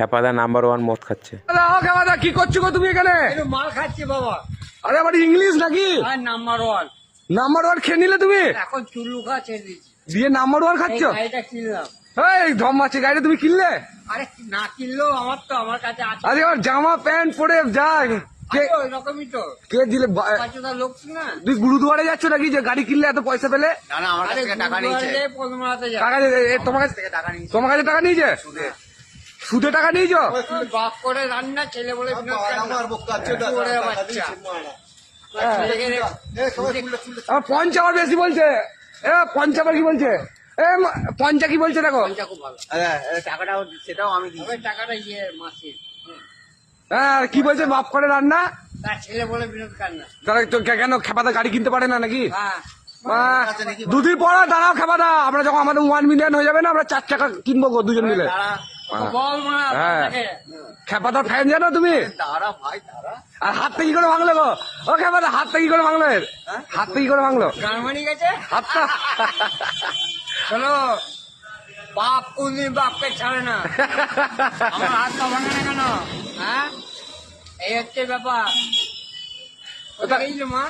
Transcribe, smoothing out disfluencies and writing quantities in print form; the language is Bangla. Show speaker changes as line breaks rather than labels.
খেপাদা নাম্বার 1 মদ খাচ্ছে।
খেপাদা কি করছো গো তুমি এখানে?
মাল খাচ্ছি বাবা।
আরে আবার ইংলিশ নাকি?
নাম্বার 1
নাম্বার 1 খেয়ে নিলে তুমি?
এখন চুল্লু খা ছেড়ে দিচ্ছি।
দিয়ে নাম্বার 1 খাচ্ছ?
গাড়িটা কিনলাম।
এই ধম মারছে, গাড়িটা তুমি কিনলে?
আরে না কিনলেও আমার কাছে আছে।
আরে আমার জামা প্যান্ট পরে যাই
ওই রকমই তো।
কে দিলে?
লোক না।
তুই গুরুদুয়ারে যাচ্ছ নাকি যে গাড়ি কিনলে এত পয়সা পেলে?
না না, আমার কাছে টাকা নিয়েছে।
টাকা তোমার কাছে টাকা নিয়েছে? সুদে টাকা নিয়েছো?
বাপ করে রান্না, ছেলে বলে
আমার পঞ্চ আবার বেশি বলছে। পঞ্চ আবার কি বলছে? পঞ্চা কি বলছে দেখো।
খুব ভালো।
টাকাটা সেটাও আমি দিই।
টাকাটা মাসির।
হ্যাঁ কি বলছে? বাপ করে রান্না,
তার ছেলে বলে বিনোদ কান্না।
তারা তো কেন খেপাদা গাড়ি কিনতে পারে না নাকি?
হ্যাঁ,
দুদিন পর দাঁড়াও খেপাদা, আমরা যখন আমাদের 1 মিলিয়ন হয়ে যাবে না, আমরা 4 টাকা কিনবো গো দুজন মিলে।
বল মা।
হ্যাঁ খেপাদার ফ্যান জানো তুমি?
দাঁড়া ভাই দাঁড়া।
আর হাতটা কি করে ভাঙলো গো? ও খেপাদা হাতটা কি করে ভাঙলো? হাতটা কি করে ভাঙলো?
জার্মানি গেছে
হাতটা
চলো। বাপ কোনদিন বাপকে ছাড়ে না। আমার হাতটা ভাঙে না কেন? হ্যাঁ, এই হচ্ছে ব্যাপার। কোথায় গেছিল মা?